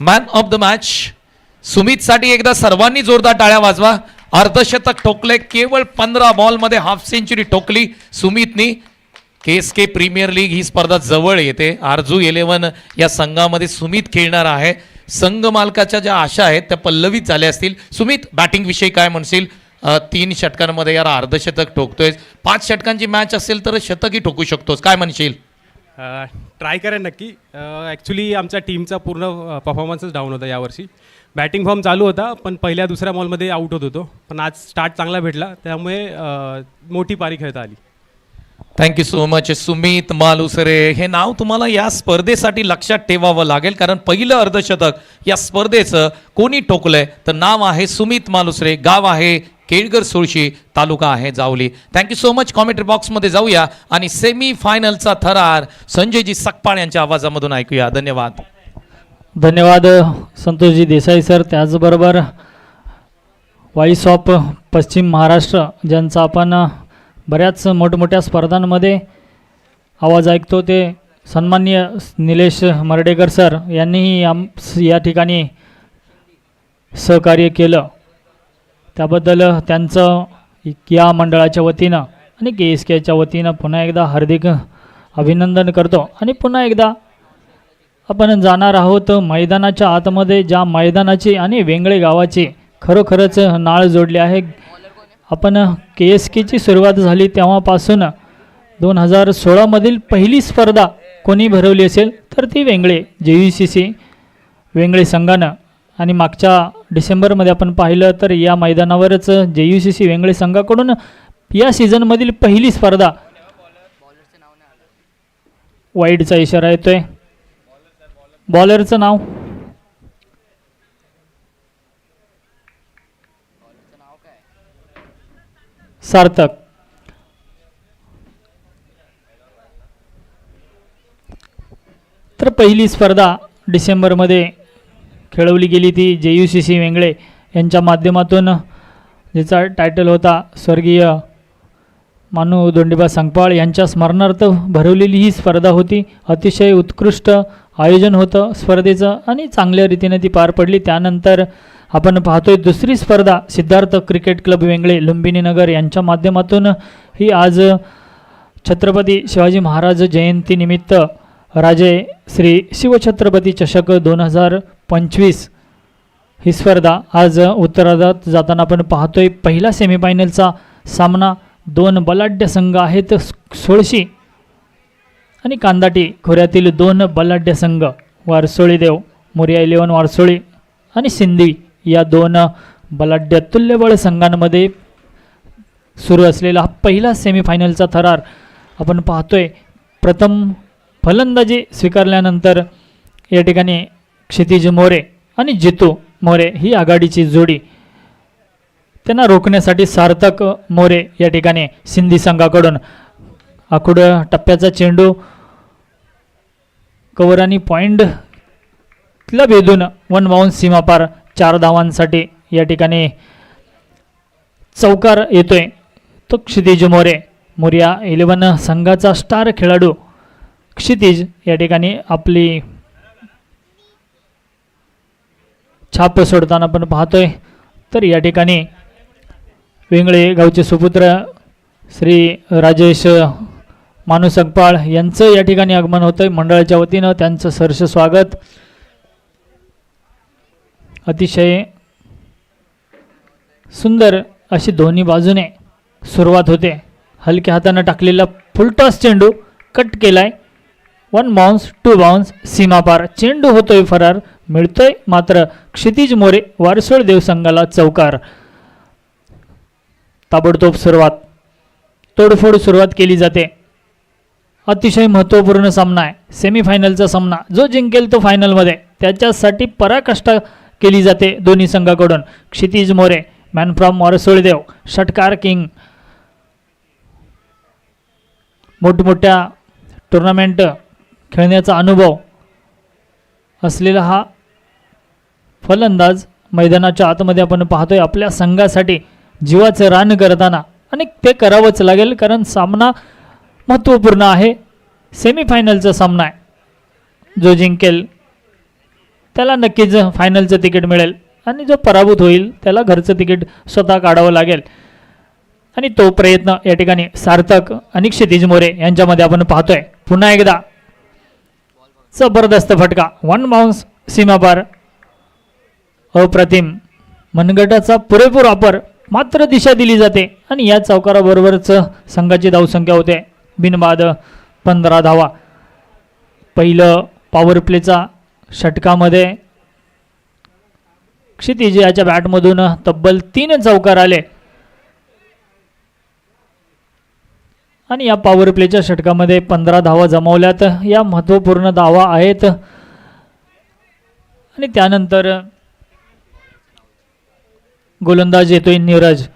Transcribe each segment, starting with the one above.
Man of the match सुमितसाठी एकदा सर्वांनी जोरदार टाळ्या वाजवा. अर्धशतक ठोकले, केवळ 15 बॉलमध्ये हाफ सेंचुरी ठोकली सुमितनी. KSK प्रीमियर लीग ही स्पर्धा जवळ येते. आरजू 11 या संघामध्ये सुमित खेळणार आहे. संघ मालकाच्या ज्या आशा आहेत त्या पल्लवित झाल्या असतील. सुमित, बॅटिंग विषयी काय म्हणशील? 3 षटकांमध्ये यार अर्धशतक ठोकतोय. 5 षटकांची मॅच असेल तर शतकही ठोकू शकतोस, काय म्हणशील? ट्राय करेन नक्की. ॲक्च्युली आमच्या टीमचा पूर्ण परफॉर्मन्सच डाऊन होता यावर्षी. बॅटिंग फॉर्म चालू होता पण पहिल्या दुसऱ्या बॉलमध्ये आऊट होत होतो. पण आज स्टार्ट चांगला भेटला त्यामुळे मोठी पारी खेळता आली. Thank you so much Sumit Malusare. हे नाव तुम्हाला या स्पर्धेसाठी लक्षात ठेवावं लागेल, कारण पहिलं अर्धशतक या स्पर्धेचं कोणी ठोकलंय तर नाव आहे सुमित मालुसरे. गाव आहे केळगर सुळशी, तालुका आहे Jawali. Thank you so much. Commentary बॉक्समध्ये जाऊया आणि सेमी फायनलचा थरार संजयजी सकपाळ यांच्या आवाजामधून ऐकूया. धन्यवाद. धन्यवाद संतोषजी देसाई सर. त्याचबरोबर व्हॉइस ऑफ पश्चिम महाराष्ट्र ज्यांचा आपण बऱ्याच मोठमोठ्या स्पर्धांमध्ये आवाज ऐकतो ते सन्माननीय निलेश मर्डेकर सर यांनीही या ठिकाणी सहकार्य केलं. त्याबद्दल त्यांचं या मंडळाच्या वतीनं आणि KSKच्या वतीनं पुन्हा एकदा हार्दिक अभिनंदन करतो. आणि पुन्हा एकदा आपण जाणार आहोत मैदानाच्या आतमध्ये, ज्या मैदानाची आणि वेंगळे गावाची खरोखरच नाळ जोडली आहे. आपण KSKची सुरुवात झाली तेव्हापासून 2016मधील पहिली स्पर्धा कोणी भरवली असेल तर ती वेंगळे JUCC वेंगळे संघानं. आणि मागच्या डिसेंबरमध्ये आपण पाहिलं तर या मैदानावरच JUCC वेंगळे संघाकडून या सीझनमधील पहिली स्पर्धा. वाईडचा इशारा येतोय. बॉलरचं नाव सार्थक. तर पहिली स्पर्धा डिसेंबरमध्ये खेळवली गेली ती JUCC वेंगळे यांच्या माध्यमातून, जिचा टायटल होता स्वर्गीय मानू दोंडीबा संकपाळ यांच्या स्मरणार्थ भरवलेली ही स्पर्धा होती. अतिशय उत्कृष्ट आयोजन होतं स्पर्धेचं आणि चांगल्या रीतीने ती पार पडली. त्यानंतर आपण पाहतोय दुसरी स्पर्धा सिद्धार्थ क्रिकेट क्लब वेंगळे लुंबिनी नगर यांच्या माध्यमातून ही आज छत्रपती शिवाजी महाराज जयंतीनिमित्त राजे श्री शिवछत्रपती चषक 2025 ही स्पर्धा आज उत्तरार्धात जाताना आपण पाहतोय. पहिला सेमीफायनलचा सामना 2 बलाढ्य संघ आहेत, सोळशी आणि कांदाटी खोऱ्यातील 2 बलाढ्य संघ वारसोळी देव मोरिया 11 वारसोळी आणि सिंधी या 2 बलाढ्य तुल्यबळ संघांमध्ये सुरू असलेला हा पहिला सेमीफायनलचा थरार आपण पाहतोय. प्रथम फलंदाजी स्वीकारल्यानंतर या ठिकाणी क्षितिज मोरे आणि जितू मोरे ही आघाडीची जोडी. त्यांना रोखण्यासाठी सार्थक मोरे या ठिकाणी सिंधी संघाकडून आखूड टप्प्याचा चेंडू कव्हर आणि पॉईंटला भेदून 1 बाउन्स सीमापार 4 धावांसाठी या ठिकाणी चौकार येतोय तो क्षितिज मोरे. मोरिया 11 संघाचा स्टार खेळाडू क्षितिज या ठिकाणी आपली छाप सोडताना आपण पाहतोय. तर या ठिकाणी वेंगळे गावचे सुपुत्र श्री राजेश मानू सकपाळ यांचं या ठिकाणी आगमन होतंय. मंडळाच्या वतीनं त्यांचं सहर्ष स्वागत. अतिशय सुंदर अशी दोन्ही बाजूने सुरुवात होते. हलक्या हातानं टाकलेला फुलटॉस चेंडू कट केलाय. 1 बाउन्स 2 बाउन्स सीमापार चेंडू होतोय फरार. मिळतोय मात्र क्षितिज मोरे वारसोळ देव संघाला चौकार. ताबडतोब सुरुवात, तोडफोड सुरुवात केली जाते. अतिशय महत्त्वपूर्ण सामना आहे, सेमीफायनलचा सामना. जो जिंकेल तो फायनलमध्ये, त्याच्यासाठी पराकाष्ठा केली जाते दोन्ही संघाकडून. क्षितिज मोरे मॅन फ्रॉम वारसोळ देव, षटकार किंग, मोठमोठ्या टुर्नामेंट खेळण्याचा अनुभव असलेला हा फलंदाज मैदानाच्या आतमध्ये आपण पाहतोय आपल्या संघासाठी जीवाचं रान करताना. आणि ते करावंच लागेल कारण सामना महत्त्वपूर्ण आहे. सेमीफायनलचा सामना आहे. जो जिंकेल त्याला नक्कीच फायनलचं तिकीट मिळेल आणि जो पराभूत होईल त्याला घरचं तिकीट स्वतः काढावं लागेल. आणि तो प्रयत्न या ठिकाणी सार्थक आणि क्षितिज मोरे यांच्यामध्ये आपण पाहतोय. पुन्हा एकदा जबरदस्त फटका, 1 बाउन्स सीमापार, अप्रतिम. मनगटाचा पुरेपूर वापर, मात्र दिशा दिली जाते आणि या चौकाराबरोबरच संघाची धावसंख्या होते बिनबाद 15 धावा. पहिलं पॉवर प्लेचा षटकामध्ये क्षितिज याच्या बॅटमधून तब्बल 3 चौकार आले आणि या पॉवर प्लेच्या षटकामध्ये 15 धावा जमवल्यात. या महत्त्वपूर्ण धावा आहेत. आणि त्यानंतर गोलंदाज येतोय नीरज.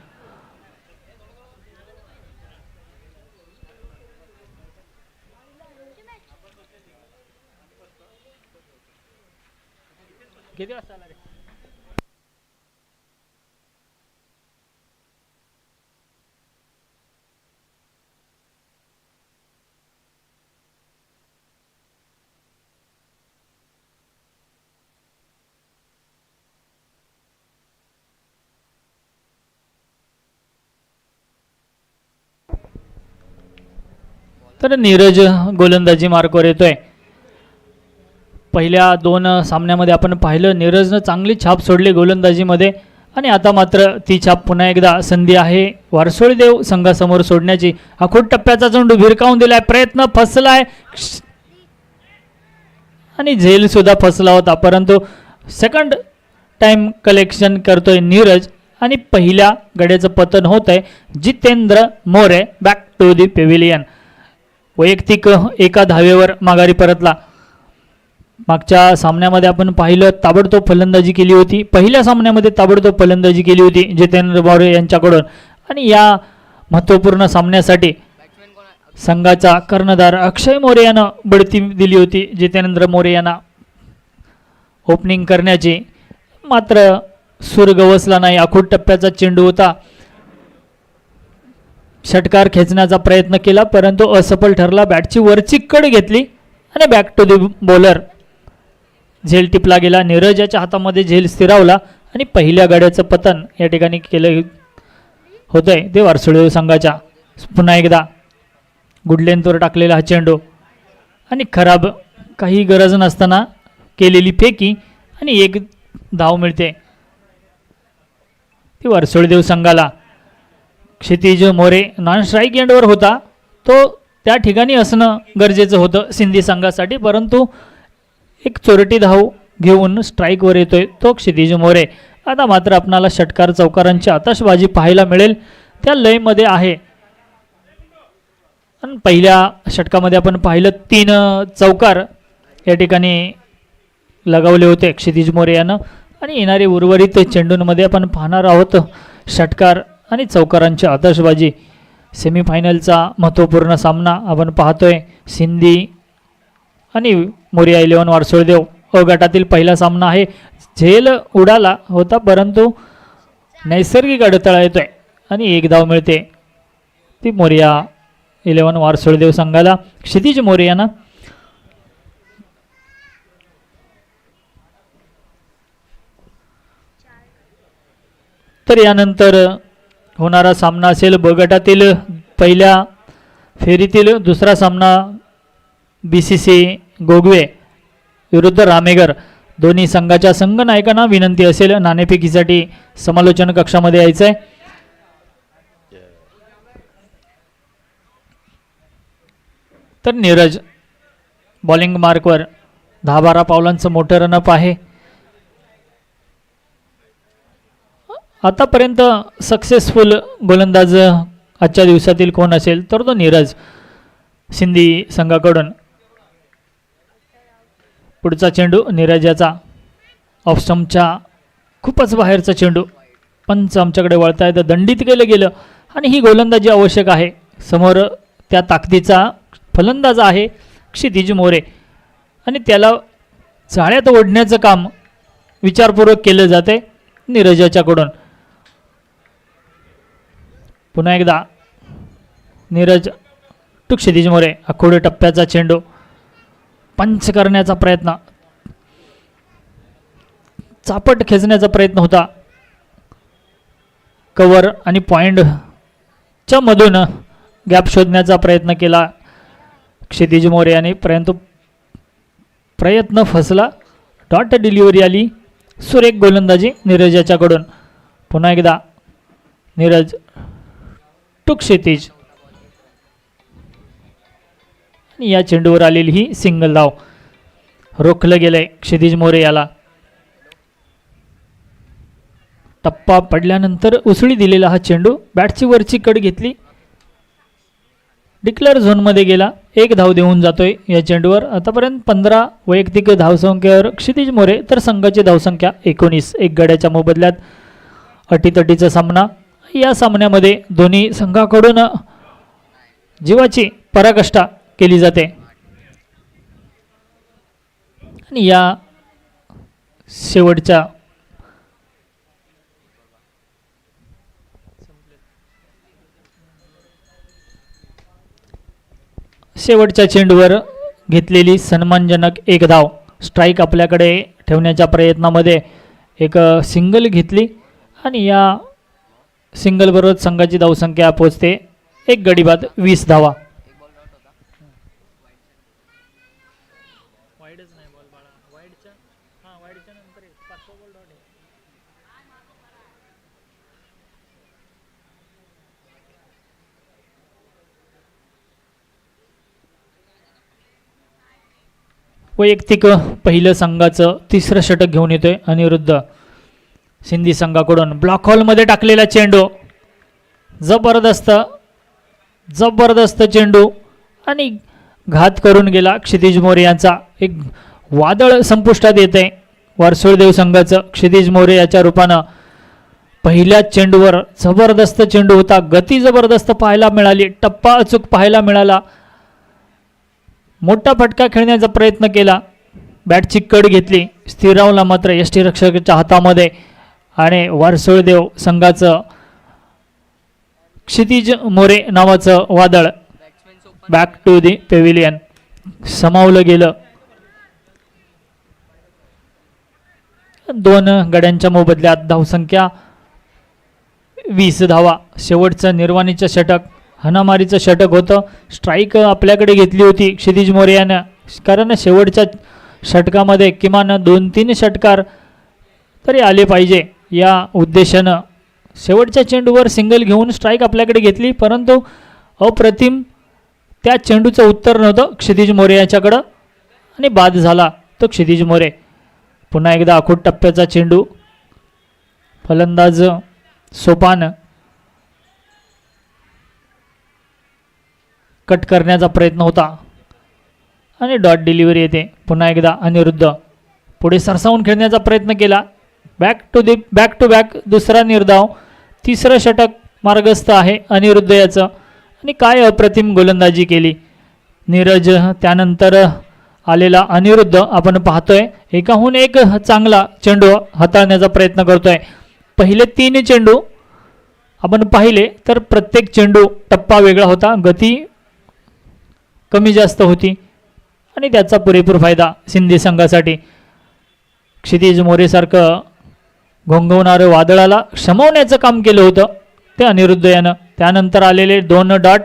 तर नीरज गोलंदाजी मार्कवर येतोय. पहिल्या 2 सामन्यामध्ये आपण पाहिलं नीरजनं चांगली छाप सोडली गोलंदाजीमध्ये आणि आता मात्र ती छाप पुन्हा एकदा संधी आहे वारसोळीदेव संघासमोर सोडण्याची. आखूड टप्प्याचा चेंडू भिरकावून दिलाय, प्रयत्न फसलाय आणि झेल सुद्धा फसला होता, परंतु सेकंड टाइम कलेक्शन करतोय नीरज आणि पहिल्या गड्याचं पतन होत आहे. Jitendra More back to the pavilion. वैयक्तिक एका धावेवर माघारी परतला. मागच्या सामन्यामध्ये आपण पाहिलं ताबडतोब फलंदाजी केली होती, पहिल्या सामन्यामध्ये ताबडतोब फलंदाजी केली होती जितेंद्र मोरे यांच्याकडून आणि या महत्त्वपूर्ण सामन्यासाठी संघाचा कर्णधार अक्षय मोरे यानं बढती दिली होती जितेंद्र मोरे यांना ओपनिंग करण्याची. मात्र सूर गवसला नाही, आखूड टप्प्याचा चेंडू होता. षटकार खेचण्याचा प्रयत्न केला परंतु असफल ठरला. बॅटची वरची कड घेतली आणि बॅक टू दी बॉलर. झेल टिपला गेला, नीरजाच्या हातामध्ये झेल स्थिरावला आणि पहिल्या गाड्याचं पतन या ठिकाणी केलं होतंय ते वारसोळी संघाच्या. पुन्हा एकदा गुडलेंतवर टाकलेला हा चेंडू आणि खराब, काही गरज नसताना केलेली फेकी आणि 1 धाव मिळते ती वारसोळीदेव संघाला. क्षितिज मोरे नॉन स्ट्राईक एंडवर होता, तो त्या ठिकाणी असणं गरजेचं होतं सिंधी संघासाठी, परंतु एक चोरटी धाव घेऊन स्ट्राईकवर येतोय तो क्षितिज मोरे. आता मात्र आपणाला षटकार चौकारांची आतषबाजी पाहायला मिळेल, त्या लयमध्ये आहे. आणि पहिल्या षटकामध्ये आपण पाहिलं 3 चौकार या ठिकाणी लगावले होते क्षितिज मोरे यानं आणि येणारे उर्वरित चेंडूंमध्ये आपण पाहणार आहोत षटकार आणि चौकारांची आतषबाजी. सेमीफायनलचा महत्त्वपूर्ण सामना आपण पाहतोय सिंधी आणि मोरिया 11 वारसोळदेव. अ गटातील पहिला सामना आहे. झेल उडाला होता परंतु नैसर्गिक अडथळा येतोय आणि 1 धाव मिळते ती मोरिया 11 वारसोळदेव संघाला. क्षितिज मोरे यांना तर यानंतर होणारा सामना असेल ब गटातील पहिल्या फेरीतील दुसरा सामना BCC गोगवे विरुद्ध रामेगर. दोन्ही संघाच्या संघनायकांना विनंती असेल नाणेफेकीसाठी समालोचन कक्षामध्ये यायचं आहे. तर नीरज बॉलिंग मार्कवर 10-12 पावलांचं मोठं रनअप आहे. आतापर्यंत सक्सेसफुल गोलंदाज आजच्या दिवसातील कोण असेल तर तो नीरज सिंधी संघाकडून. पुढचा चेंडू नीरजाचा ऑफ स्टंपच्या खूपच बाहेरचा चेंडू. पंच आमच्याकडे वळतायत, दंडित केलं गेलं आणि ही गोलंदाजी आवश्यक आहे. समोर त्या ताकदीचा फलंदाज आहे क्षितिज मोरे आणि त्याला जाळ्यात ओढण्याचं काम विचारपूर्वक केलं जाते नीरजाच्याकडून. पुन्हा एकदा नीरज टू क्षितिज मोरे. आखूड टप्प्याचा चेंडू पंच करण्याचा प्रयत्न चापट खेचण्याचा प्रयत्न होता. कव्हर आणि पॉइंटच्या मधून गॅप शोधण्याचा प्रयत्न केला क्षितिज मोरे याने, परंतु प्रयत्न फसला. डॉट डिलिव्हरी आली. सुरेख गोलंदाजी नीरज याच्याकडून. पुन्हा एकदा नीरज टू क्षितिज आणि या चेंडूवर आलेली ही सिंगल धाव. रोखलं गेलंय क्षितिज मोरे याला. टप्पा पडल्यानंतर उसळी दिलेला हा चेंडू बॅटची वरची कड घेतली, डिक्लेअर झोनमध्ये गेला. 1 धाव देऊन जातोय या चेंडूवर. आतापर्यंत 15 वैयक्तिक धावसंख्येवर क्षितिज मोरे, तर संघाची धावसंख्या 19. 1 गड्याच्या मोबदल्यात अटीतटीचा सामना. या सामन्यामध्ये दोन्ही संघाकडून जीवाची पराकाष्ठा केली जाते आणि या शेवटच्या चेंडूवर घेतलेली सन्मानजनक 1 धाव. स्ट्राईक आपल्याकडे ठेवण्याच्या प्रयत्नामध्ये एक सिंगल घेतली आणि या सिंगलबरोबर संघाची धावसंख्या पोहोचते 1 गडी बाद 20 धावा. वैयक्तिक पहिलं संघाचं 3रं षटक घेऊन येतोय अनिरुद्ध. सिंधी संघाकडून ब्लॉक हॉलमध्ये टाकलेला चेंडू, जबरदस्त जबरदस्त चेंडू आणि घात करून गेला क्षितिज मोरे यांचा. एक वादळ संपुष्टात येते वारसोळदेव संघाचं. क्षितिज मोरे याच्या रूपानं पहिल्या चेंडूवर जबरदस्त चेंडू होता, गती जबरदस्त पाहायला मिळाली, टप्पा अचूक पाहायला मिळाला, मोठा फटका खेळण्याचा प्रयत्न केला, बॅटची कड घेतली, स्थिरावला मात्र यष्टीरक्षकाच्या हातामध्ये आणि वारसोळदेव संघाचं क्षितिज मोरे नावाचं वादळ बॅक टू दी पेव्हिलियन समावलं गेलं. 2 गड्यांच्या मोबदल्यात धावसंख्या 20 धावा. शेवटचं निर्वाणीचं षटक हनामारीचं षटक होतं. स्ट्राईक आपल्याकडे घेतली होती क्षितिज मोरे यानं, कारण शेवटच्या षटकामध्ये किमान 2-3 षटकार तरी आले पाहिजे या उद्देशानं शेवटच्या चेंडूवर सिंगल घेऊन स्ट्राईक आपल्याकडे घेतली, परंतु अप्रतिम त्या चेंडूचं उत्तर नव्हतं क्षितिज मोरे याच्याकडं आणि बाद झाला तो क्षितिज मोरे. पुन्हा एकदा आखूड टप्प्याचा चेंडू, फलंदाज सोपान कट करण्याचा प्रयत्न होता आणि डॉट डिलिव्हरी येते. पुन्हा एकदा अनिरुद्ध पुढे सरसावून खेळण्याचा प्रयत्न केला, बॅक टू बॅक दुसरा निर्धाव. 3रं षटक मार्गस्थ आहे अनिरुद्ध याचं आणि काय अप्रतिम गोलंदाजी केली नीरज. त्यानंतर आलेला अनिरुद्ध आपण पाहतोय एकाहून एक चांगला चेंडू हाताळण्याचा प्रयत्न करतोय. पहिले 3 चेंडू आपण पाहिले तर प्रत्येक चेंडू टप्पा वेगळा होता, गती कमी जास्त होती आणि त्याचा पुरेपूर फायदा सिंधी संघासाठी. क्षितिज मोरेसारखं घोंघवणारं वादळाला शमवण्याचं काम केलं होतं ते अनिरुद्ध यानं. त्यानंतर आलेले 2 डॉट,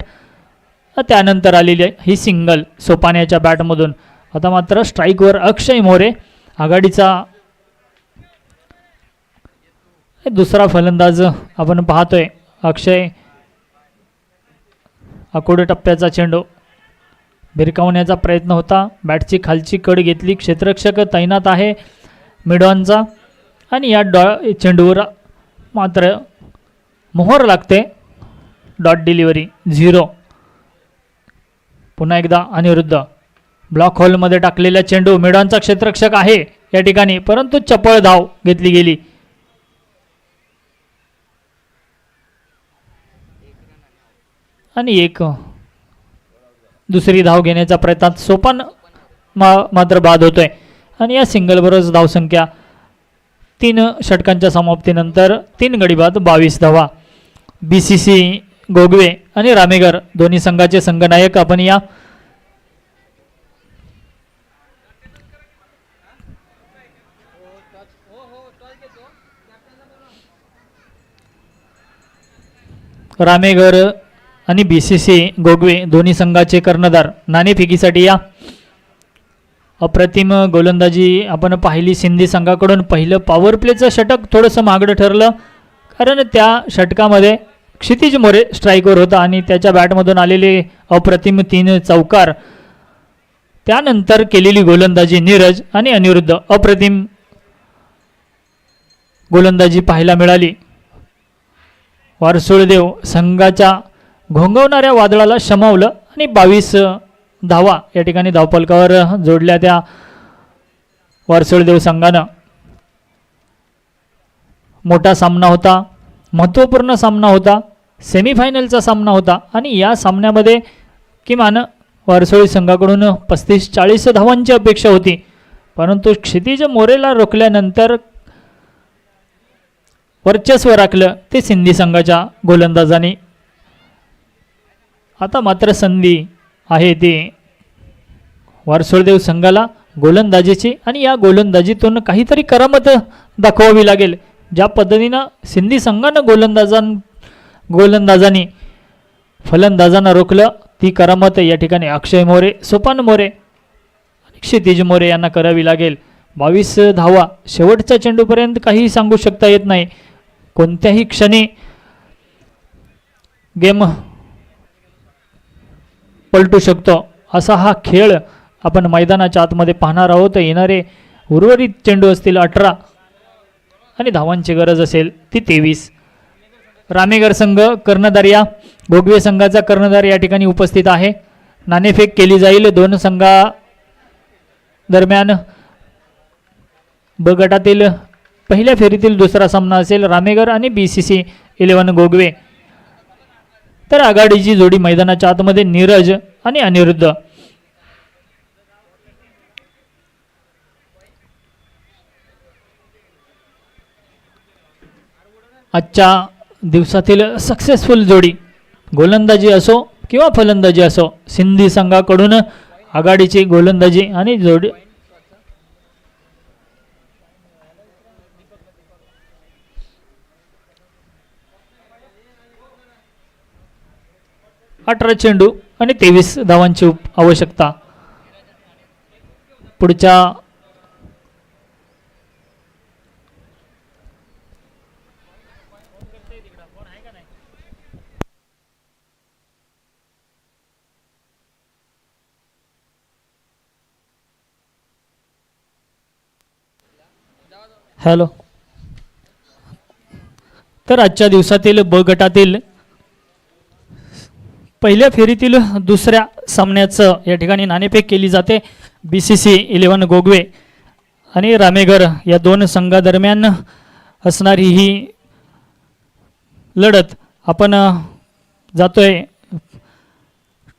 त्यानंतर आलेली ही सिंगल सोपाण्याच्या बॅटमधून. आता मात्र स्ट्राईकवर अक्षय मोरे आघाडीचा दुसरा फलंदाज आपण पाहतोय. अक्षय आखूड टप्प्याचा चेंडू भिरकावण्याचा प्रयत्न होता, बॅटची खालची कड घेतली, क्षेत्ररक्षक तैनात आहे मिडॉनचा आणि या चेंडूवर मात्र मोहर लागते. Dot delivery 0. पुन्हा एकदा अनिरुद्ध ब्लॉक हॉलमध्ये टाकलेला चेंडू, मिडॉनचा क्षेत्ररक्षक आहे या ठिकाणी, परंतु चपळ धाव घेतली गेली. आणि एक दुसरी धाव घेण्याच्या प्रयत्नात सोपान मात्र बाद होतोय आणि या सिंगल बरोबर धावसंख्या 3 षटकांच्या समाप्तीनंतर 3 गडी बाद 22 धावा. BCC गोगवे आणि रामेगर दोन्ही संघाचे संघनायक आपण या रामेगर आणि BCC गोगवे दोन्ही संघाचे कर्णधार नाणेफेकीसाठी या. अप्रतिम गोलंदाजी आपण पाहिली सिंधी संघाकडून. पहिलं पॉवर प्लेचं षटक थोडंसं महागडं ठरलं, कारण त्या षटकामध्ये क्षितिज मोरे स्ट्राईकवर होता आणि त्याच्या बॅटमधून आलेले अप्रतिम 3 चौकार. त्यानंतर केलेली गोलंदाजी नीरज आणि अनिरुद्ध अप्रतिम गोलंदाजी पाहायला मिळाली. वारसुळदेव संघाच्या घोंगवणाऱ्या वादळाला शमावलं आणि 22 धावा या ठिकाणी धावफलकावर जोडल्या त्या वारसुळदेव संघानं. मोठा सामना होता, महत्त्वपूर्ण सामना होता, सेमीफायनलचा सामना होता आणि या सामन्यामध्ये किमान वारसोळी संघाकडून 35-40 धावांची अपेक्षा होती, परंतु क्षितिज मोरेला रोखल्यानंतर वर्चस्व राखलं ते सिंधी संघाच्या गोलंदाजांनी. आता मात्र संधी आहे ती वारसोळदेव संघाला गोलंदाजीची आणि या गोलंदाजीतून काहीतरी करामत दाखवावी लागेल. ज्या पद्धतीनं सिंधी संघानं गोलंदाजांनी फलंदाजांना रोखलं, ती करामत या ठिकाणी अक्षय मोरे, सोपान मोरे आणि क्षितिज मोरे यांना करावी लागेल. 22 धावा शेवटच्या चेंडूपर्यंत काही सांगू शकता येत नाही. कोणत्याही क्षणी गेम पलटू शकतो असा हा खेळ आपण मैदानाच्या आतमध्ये पाहणार आहोत. येणारे उर्वरित चेंडू असतील 18 आणि धावांची गरज असेल ती 23. रामेगर संघ कर्णधार या गोगवे संघाचा कर्णधार या ठिकाणी उपस्थित आहे. नाणेफेक केली जाईल दोन संघा दरम्यान. ब गटातील पहिल्या फेरीतील दुसरा सामना असेल रामेगर आणि BCC 11 गोगवे. तर आघाडीची जोडी मैदानाच्या आतमध्ये नीरज आणि अनिरुद्ध. आजच्या दिवसातील सक्सेसफुल जोडी गोलंदाजी असो किंवा फलंदाजी असो, सिंधी संघाकडून आघाडीची गोलंदाजी आणि जोडी अठरा चेंडू आणि 23 धावांची आवश्यकता. पुढच्या हॅलो. तर आजच्या दिवसातील ब गटातील पहिल्या फेरीतील दुसऱ्या सामन्याचं या ठिकाणी नाणेफेक केली जाते. BCC 11 गोगवे आणि रामेगर या दोन संघादरम्यान असणारी ही लढत. आपण जातोय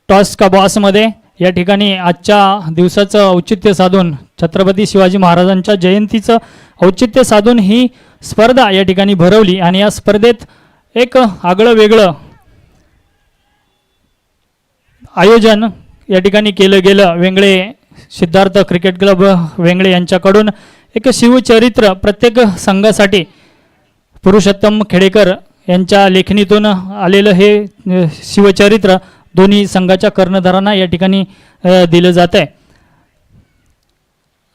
टॉस का बॉसमध्ये. या ठिकाणी आजच्या दिवसाचं औचित्य साधून, छत्रपती शिवाजी महाराजांच्या जयंतीचं औचित्य साधून ही स्पर्धा या ठिकाणी भरवली आणि या स्पर्धेत एक आगळं वेगळं आयोजन या ठिकाणी केलं गेलं. वेंगळे सिद्धार्थ क्रिकेट क्लब वेंगळे यांच्याकडून एक शिवचरित्र प्रत्येक संघासाठी पुरुषोत्तम खेडेकर यांच्या लेखणीतून आलेलं हे शिवचरित्र दोन्ही संघाच्या कर्णधारांना या ठिकाणी दिलं जात आहे.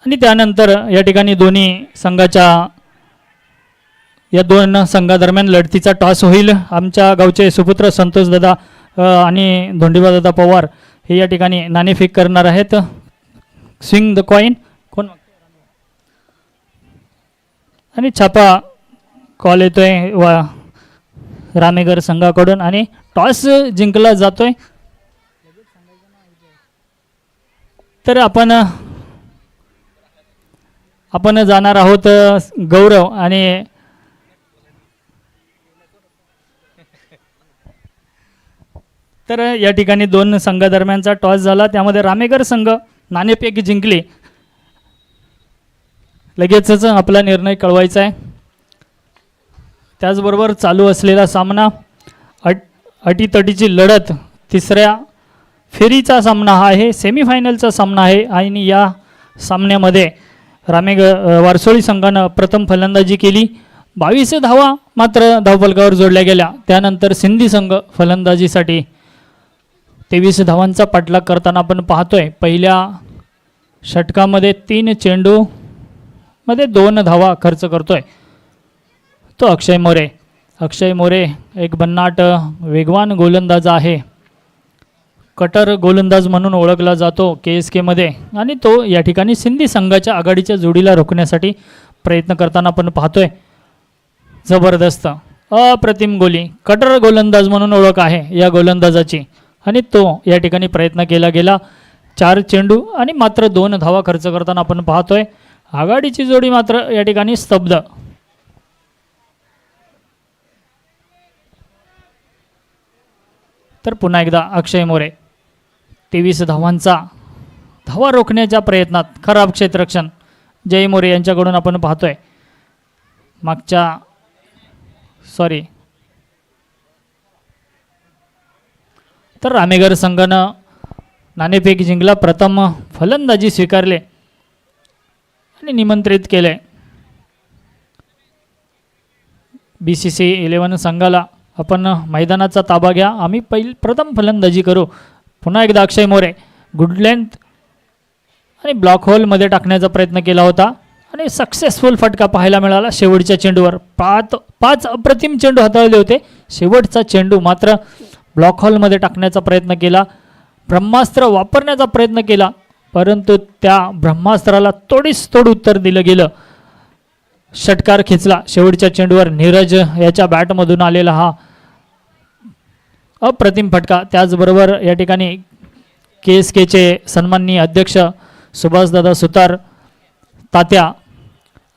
आणि त्यानंतर या ठिकाणी दोन्ही संघाच्या या दोन संघादरम्यान लढतीचा टॉस होईल. आमच्या गावचे सुपुत्र संतोष दादा आणि धोंडीबा दादा पवार हे या ठिकाणी नाणेफेक करणार आहेत. स्विंग द कॉइन कोण आणि छापा कॉल येतोय वा रामेगर संघाकडून आणि टॉस जिंकला जातोय. तर आपण जाणार आहोत गौरव आणि तर या ठिकाणी दोन संघादरम्यानचा टॉस झाला, त्यामध्ये रामेगर संघ नाणेफेक जिंकली. लगेचच आपला निर्णय कळवायचा आहे. त्याचबरोबर चालू असलेला सामना अटीतटीची लढत, तिसऱ्या फेरीचा सामना हा आहे, सेमीफायनलचा सामना आहे आणि या सामन्यामध्ये वारसोळी संघानं प्रथम फलंदाजी केली. 22 धावा मात्र धावफलकावर जोडल्या गेल्या. त्यानंतर सिंधी संघ फलंदाजीसाठी 23 धावांचा पाठलाग करताना आपण पाहतोय. पहिल्या षटकामध्ये 3 चेंडूमध्ये 2 धावा खर्च करतोय तो अक्षय मोरे. अक्षय मोरे एक भन्नाट वेगवान गोलंदाज आहे. कटर गोलंदाज म्हणून ओळखला जातो KSK मध्ये आणि तो या ठिकाणी सिंधी संघाच्या आघाडीच्या जोडीला रोखण्यासाठी प्रयत्न करताना आपण पाहतोय. जबरदस्त अप्रतिम गोली. कटर गोलंदाज म्हणून ओळख आहे या गोलंदाजाची आणि तो या ठिकाणी प्रयत्न केला गेला. 4 चेंडू आणि मात्र 2 धावा खर्च करताना आपण पाहतोय. आघाडीची जोडी मात्र या ठिकाणी स्तब्ध. तर पुन्हा एकदा अक्षय मोरे 23 धावांचा धावा रोखण्याच्या प्रयत्नात खराब क्षेत्ररक्षण जय मोरे यांच्याकडून आपण पाहतोय. तर रामेगर संघानं नाणेफेक जिंकला. प्रथम फलंदाजी स्वीकारले आणि निमंत्रित केले. BCC 11 संघाला आपण मैदानाचा ताबा घ्या, आम्ही प्रथम फलंदाजी करू. पुन्हा एकदा अक्षय मोरे गुड लेंथ आणि ब्लॉक होलमध्ये टाकण्याचा प्रयत्न केला होता आणि सक्सेसफुल फटका पाहायला मिळाला. शेवटच्या चेंडूवर 5 अप्रतिम चेंडू हाताळले होते. शेवटचा चेंडू मात्र ब्लॉक हॉलमध्ये टाकण्याचा प्रयत्न केला. ब्रह्मास्त्र वापरण्याचा प्रयत्न केला परंतु त्या ब्रह्मास्त्राला तोडीस तोड उत्तर दिलं गेलं. षटकार खेचला शेवटच्या चेंडूवर. नीरज याच्या बॅटमधून आलेला हा अप्रतिम फटका. त्याचबरोबर या ठिकाणी KSKचे सन्माननीय अध्यक्ष सुभाषदादा सुतार तात्या,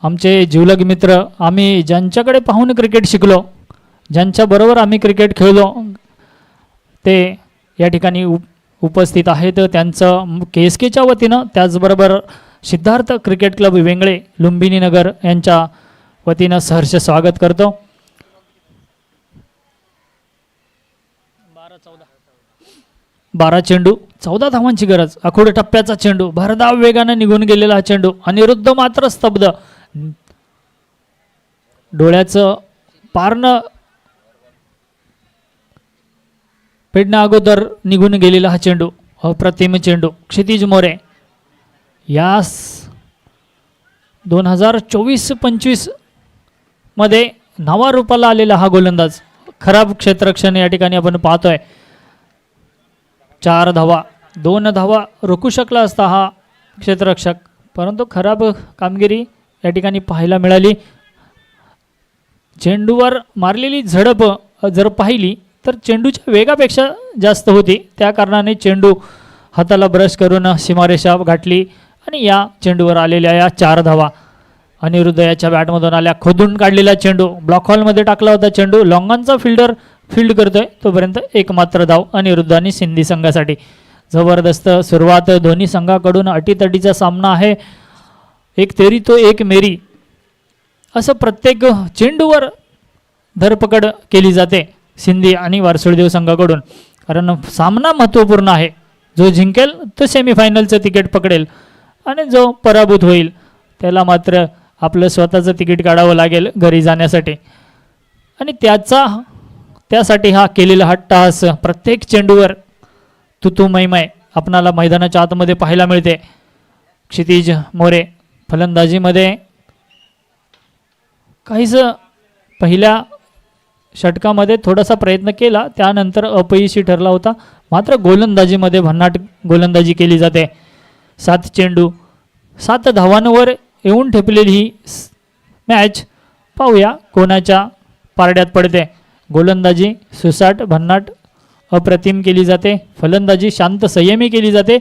आमचे जिवलग मित्र, आम्ही ज्यांच्याकडे पाहून क्रिकेट शिकलो, ज्यांच्याबरोबर आम्ही क्रिकेट खेळलो, ते या ठिकाणी उपस्थित आहेत. त्यांचं KSKच्या वतीनं त्याचबरोबर सिद्धार्थ क्रिकेट क्लब वेंगळे लुंबिनी नगर यांच्या वतीनं सहर्ष स्वागत करतो. 12 चेंडू 14 धावांची गरज. आखूड टप्प्याचा चेंडू भरधाव वेगाने निघून गेलेला हा चेंडू. अनिरुद्ध मात्र स्तब्ध. डोळ्याचं पारणं पेडण्या अगोदर निघून गेलेला हा चेंडू. अप्रतिम चेंडू. क्षितिज मोरे यास 2024-25 मध्ये नावारूपाला आलेला हा गोलंदाज. खराब क्षेत्ररक्षण या ठिकाणी आपण पाहतोय. 4 धावा 2 धावा रोखू शकला असता हा क्षेत्ररक्षक परंतु खराब कामगिरी या ठिकाणी पाहायला मिळाली. चेंडूवर मारलेली झडप जर पाहिली तर चेंडूच्या वेगापेक्षा जास्त होती. त्या कारणाने चेंडू हाताला ब्रश करून सीमारेषा गाठली आणि या चेंडूवर आलेल्या या 4 धावा. अनिरुद्ध याच्या बॅटमधून आल्या. खोदून काढलेला चेंडू ब्लॉक हॉलमध्ये टाकला होता चेंडू. लॉंगॉनचा फिल्डर फील्ड करतोय तोपर्यंत एकमात्र धाव अनिरुद्ध आणि सिंधी संघासाठी. जबरदस्त सुरुवात दोन्ही संघाकडून. अटीतटीचा सामना आहे. एक तेरी तो एक मेरी असं प्रत्येक चेंडूवर धरपकड केली जाते सिंधी आणि वारसोळदेव संघाकडून, कारण सामना महत्त्वपूर्ण आहे. जो जिंकेल तो सेमीफायनलचं तिकीट पकडेल आणि जो पराभूत होईल त्याला मात्र आपलं स्वतःचं तिकीट काढावं लागेल घरी जाण्यासाठी. आणि त्यासाठी हा केलेला हट्टहास प्रत्येक चेंडूवर तुतू मैमय आपणाला मैदानाच्या आतमध्ये पाहायला मिळते. क्षितिज मोरे फलंदाजीमध्ये काहीच पहिल्या षटकामध्ये थोडासा प्रयत्न केला, त्यानंतर अपयशी ठरला होता. मात्र गोलंदाजीमध्ये भन्नाट गोलंदाजी केली जाते. 7 चेंडू 7 धावांवर येऊन ठेपलेली ही मॅच पाहूया कोणाच्या पारड्यात पडते. गोलंदाजी सुसाट भन्नाट अप्रतिम केली जाते. फलंदाजी शांत संयमी केली जाते.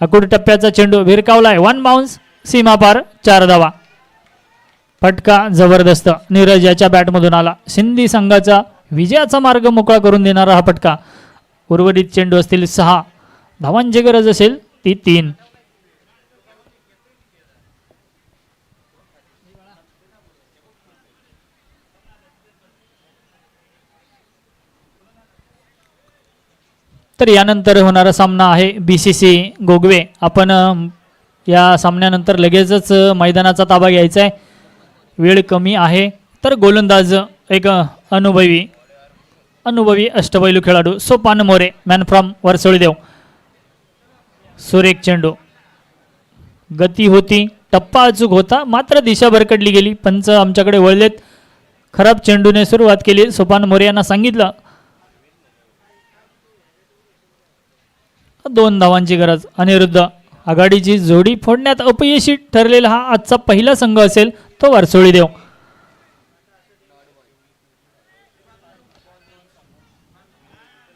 आकुड टप्प्याचा चेंडू भिरकावलाय. 1 बाउन्स सीमा पार. 4 धावा. फटका जबरदस्त नीरज याच्या बॅटमधून आला. सिंधी संघाचा विजयाचा मार्ग मोकळा करून देणारा हा फटका. उर्वरित चेंडू असतील 6. धावांची गरज असेल ती 3. तर यानंतर होणारा सामना आहे BCC गोगवे. आपण या सामन्यानंतर लगेचच मैदानाचा ताबा घ्यायचा आहे. वेळ कमी आहे. तर गोलंदाज एक अनुभवी अष्टपैलू खेळाडू सोपान मोरे, मॅन फ्रॉम वरसोळीदेव. सुरेख चेंडू, गती होती, टप्पा अचूक होता, मात्र दिशा भरकडली गेली. पंच आमच्याकडे वळलेत. खराब चेंडूने सुरुवात केली. सोपान मोरे यांना सांगितलं 2 धावांची गरज. अनिरुद्ध आघाडीची जोडी फोडण्यात अपयशी ठरलेला हा आजचा पहिला संघ असेल तो वरसोळीदेव.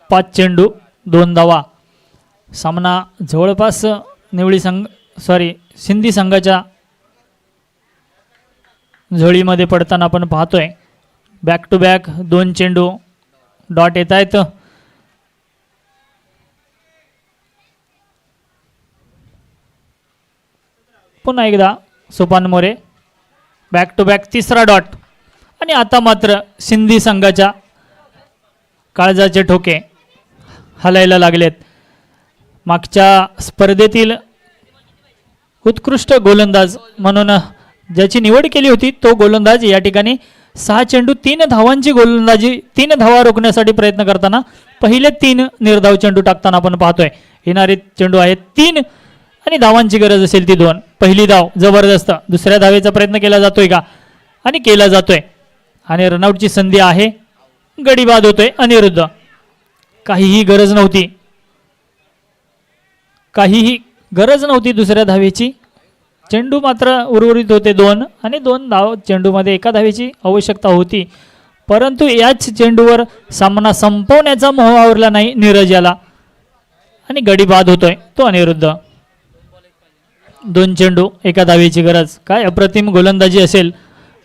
पाच चेंडू 2 धावा. सामना जवळपास सिंधी संघाच्या झोळीमध्ये पडताना आपण पाहतोय. बॅक टू बॅक 2 चेंडू डॉट येत आहेत. पुन्हा एकदा Sopan More, back to back 3रा डॉट. आणि आता मात्र सिंधी संघाच्या काळजाचे ठोके हलायला लागलेत. मागच्या स्पर्धेतील उत्कृष्ट गोलंदाज म्हणून ज्याची निवड केली होती तो गोलंदाज या ठिकाणी 6 चेंडू 3 धावांची गोलंदाजी 3 धावा रोखण्यासाठी प्रयत्न करताना पहिले 3 निर्धाव चेंडू टाकताना आपण पाहतोय. येणारे चेंडू आहेत 3 आणि धावांची गरज असेल ती 2. पहिली धाव जबरदस्त. दुसऱ्या धावेचा प्रयत्न केला जातोय का? आणि केला जातोय. आणि रनआउटची संधी आहे. गडी बाद होतोय अनिरुद्ध. काहीही गरज नव्हती दुसऱ्या धावेची. चेंडू मात्र उर्वरित होते 2 आणि 2 धाव चेंडूमध्ये एका धावेची आवश्यकता होती. परंतु याच चेंडूवर सामना संपवण्याचा मोह आवरला नाही नीरज याला आणि गडी बाद होतोय तो अनिरुद्ध. 2 चेंडू एका धावेची गरज. काय अप्रतिम गोलंदाजी असेल.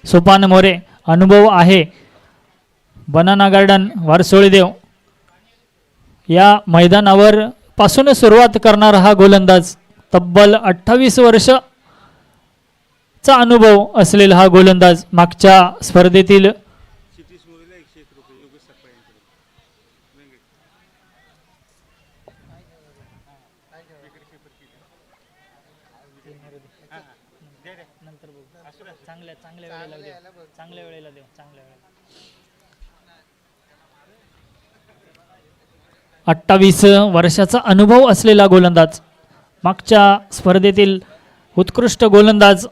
सोपान मोरे अनुभव आहे. बनाना गार्डन वारसोळीदेव या मैदानावर पासून सुरुवात करणारा हा गोलंदाज, तब्बल 28 वर्षाचा अनुभव असलेला हा गोलंदाज मागच्या स्पर्धेतील चांगल्या वेळेला देऊ. 28 वर्षाचा अनुभव असलेला गोलंदाज, मागच्या स्पर्धेतील उत्कृष्ट गोलंदाज.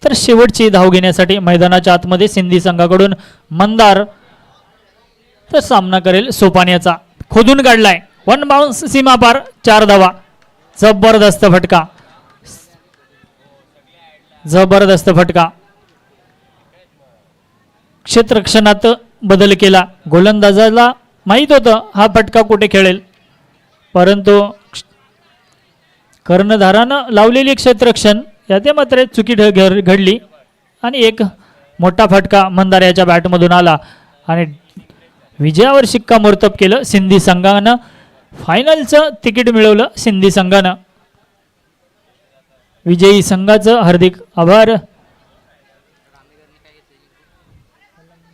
तर शेवटची धाव घेण्यासाठी मैदानाच्या आतमध्ये सिंधी संघाकडून मंदार तर सामना करेल सोपान्याचा. खोदून काढलाय 1 बाउन्स सीमा पार 4 धावा. जबरदस्त फटका. क्षेत्ररक्षणात बदल केला. गोलंदाजाला माहीत होतं हा फटका कुठे खेळेल, परंतु कर्णधारानं लावलेली क्षेत्ररक्षण यात मात्र चुकी घडली आणि एक मोठा फटका मंदार याच्या बॅटमधून आला आणि विजयावर शिक्कामोर्तब केलं सिंधी संघानं. फायनलचं तिकीट मिळवलं सिंधी संघानं. विजयी संघाचं हार्दिक आभार.